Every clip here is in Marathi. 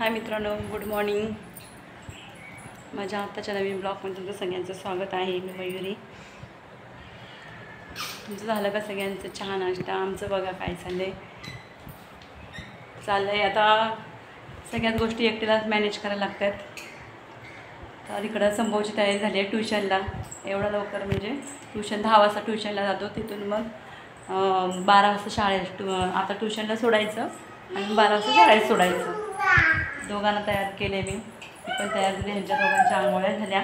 हाय मित्रांनो, गुड मॉर्निंग. माझ्या आत्ताच्या नवीन ब्लॉगमध्ये तुमचं सगळ्यांचं स्वागत आहे. मी मयुरी. तुमचं झालं का सगळ्यांचं चहा नाश्ता? आमचं बघा काय चाललंय आता सगळ्याच गोष्टी एकटीलाच मॅनेज करायला लागतात. तर इकडं संभवची तयारी झाली आहे ट्युशनला. एवढं लवकर म्हणजे ट्युशन 10 वाजता ट्युशनला जातो, तिथून मग 12 वाजता शाळेत आता ट्युशनला सोडायचं आणि 12 वाजता शाळेत सोडायचं. दोघांना तयार केले मी पण तयार झाले. ह्यांच्या दोघांच्या आंघोळ्या झाल्या.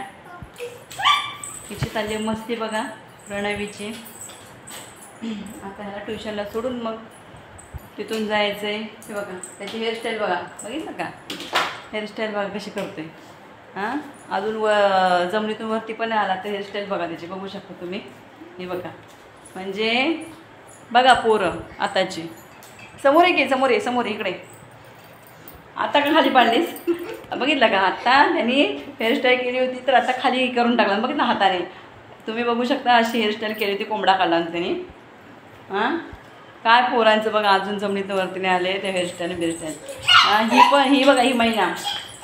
तिची चालली मस्ती बघा प्रणवीची. आता ह्याला ट्युशनला सोडून मग तिथून जायचं आहे. हे बघा त्याची हेअरस्टाईल बघा, बघितलं का हेअरस्टाईल बघा कशी करते. हां अजून जमिनीतून वरती पण आला तर हेअरस्टाईल बघा त्याची, बघू शकता तुम्ही. हे बघा म्हणजे बघा पोरं आताची. समोर आहे समोर इकडे. आता का खाली पाडलीस बघितलं का? आता त्यांनी हेअरस्टाईल केली होती तर आता खाली करून टाकला बघितलं हाताने. तुम्ही बघू शकता अशी हेअरस्टाईल केली होती, कोंबडा काढला त्यांनी. हां काय पोरांचं बघा अजून जमिनीत वरती नाही आले ते हेअरस्टाईल. ही बघा ही महिना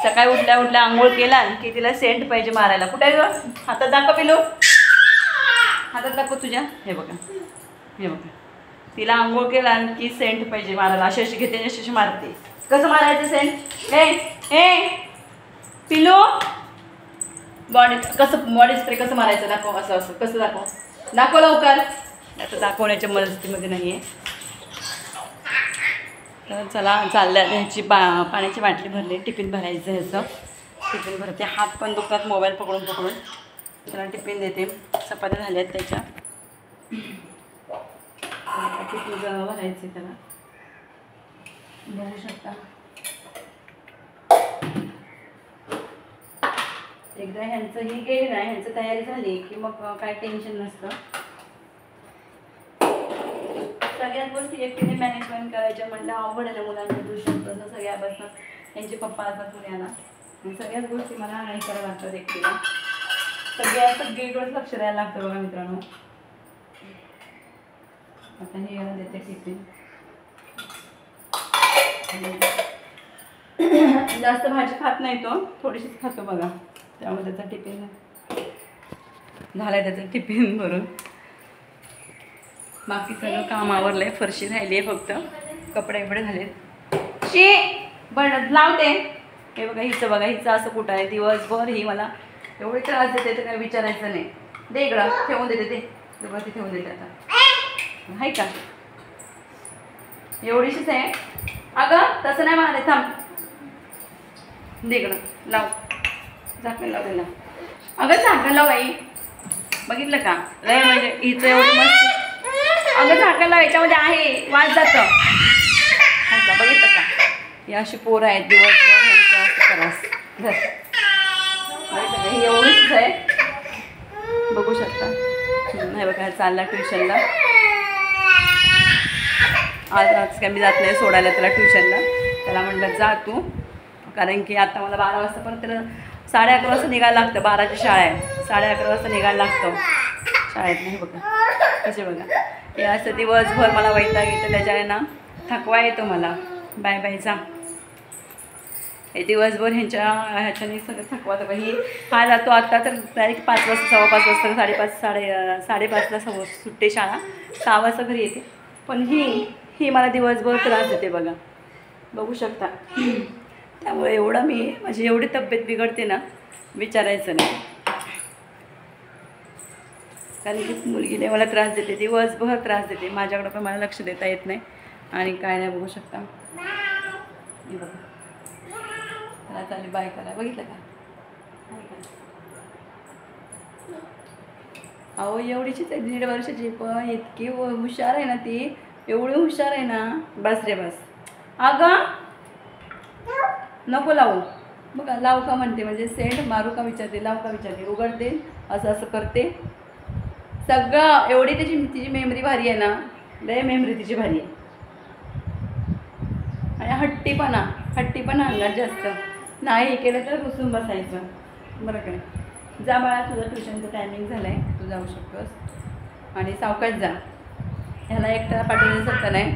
सकाळी उठल्या आंघोळ केला की तिला सेंट पाहिजे मारायला. कुठे आहे गं? हातात दाखव पिलो, हातात दाखव तुझ्या. हे बघा तिला आंघोळ केला की सेंट पाहिजे मारायला. अशी घेते अशी मारते. कसं मारायचं सेंट? ए पिलो बॉडी स्प्रे कसं मारायचं दाखव. असं कसं दाखव लवकर. आता दाखवण्याच्या मनस्थितीमध्ये नाही आहे. तर चला चालल्या ह्याची पाण्याची बाटली भरली, टिफिन भरायचं ह्याचं. टिफिन भरते. हात पण दुखतात मोबाईल पकडून त्याला टिफिन देते. चपात्या झाल्यात त्याच्या. टिफिन भरायचे त्याला, बघू शकता. एकदा ह्यांचं ही गेली ना, ह्यांचं तयारी झाली की मग काय टेन्शन नसतं. सगळ्याच गोष्टी एकटीने मॅनेजमेंट करायच्या म्हणजे अवघड आहे. मुलांच्या ट्युशनपासून सगळ्या बसतात. त्यांचे पप्पा असतात पुण्याला. सगळ्याच गोष्टी मला नाही करायला लागतात एकटीला. सगळीकडेच लक्ष द्यायला लागतं बघा मित्रांनो. आता हे याला देते टिफिन. जास्त भाजी खात नाही तो, थोडीशीच खातो बघा. त्यामुळे त्याचा टिफिन झाला आहे. त्याचं टिफिन भरून बाकी सगळं काम आवरलं आहे. फरशी राहिली आहे फक्त, कपडे झालेत. लावते. हे बघा हिचं असं कुठं आहे. दिवसभर ही मला एवढे त्रास देते तर काय विचारायचं नाही. दे इकडं ठेवून देते. ते वरती ठेवून देते. आता आहे का एवढीशीच आहे. अगं तसं नाही मारले, थांब. दे इकडं लाव, झाकण लाव त्याला. अगं झाकण लाव बाई. बघितलं का लय म्हणजे हिचं एवढं मस्त. अगं झाकण लाव, याच्यामध्ये आहे वाज जातं. का बघितलं का? ही अशी पोरं आहेत दिवसभर असं त्रास. ही एवढीच आहे, बघू शकता. नाही बघा चालला ट्युशनला. आज काय मी जात नाही सोडायला त्याला ट्युशनला. त्याला म्हटलं जा तू, कारण की आता मला 12 वाजता पण त्याला 11:30 वाजता निघायला लागतं. 12ची शाळा आहे, 11:30 वाजता निघायला लागतं शाळेत. नाही बघा कसे बघा हे असं दिवसभर मला वैताग येतं. त्याच्याने ना थकवा येतो मला. बाय जा. हे दिवसभर ह्याच्याने सगळं थकवा तर ही हा जातो. आता तर डायरेक्ट 5 वाजता 5:15 वाजता 5:30 सुटते शाळा. 6 वाजता घरी येते. पण ही मला दिवसभर त्रास देते बघा, बघू शकता. त्यामुळे माझी एवढी तब्येत बिघडते ना विचारायचं नाही. कारण की मुलगीने मला त्रास देते, दिवसभर त्रास देते. माझ्याकडं पण मला लक्ष देता येत नाही आणि काय नाही, बघू शकता. बघा त्याला चालेल बाय करा. बघितलं का? अहो एवढीचीच आहे, 1.5 वर्षाची, पण इतकी हुशार आहे ना ती. एवढी हुशार आहे ना, बस रे बस. अगं नको लावू. बघा लाव का म्हणते, म्हणजे सेंट मारू का विचारते, लाव का विचारते, उघडते असं करते सगळं. एवढी तिची मेमरी भारी आहे ना, लय मेमरी तिची भारी आहे. आणि हट्टीपणा अंगात जास्त नाही केलं तर घुसून बसायचं. बरं काय? जा बाळा, तुझं ट्युशनचं टायमिंग झालं आहे, तू जाऊ शकतोस. आणि सावकाश जा. ह्याला एकट्याला पाठवण्यासारखं नाही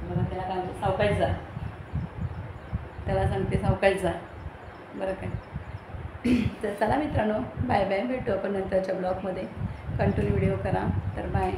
बघा. त्याला काय सावकाश जा. त्याला सांगते सावकाश जा, बरं काय. तर चला मित्रांनो, बाय बाय. भेटू आपण नंतरच्या ब्लॉगमध्ये. कंटिन्यू व्हिडिओ करा. तर बाय.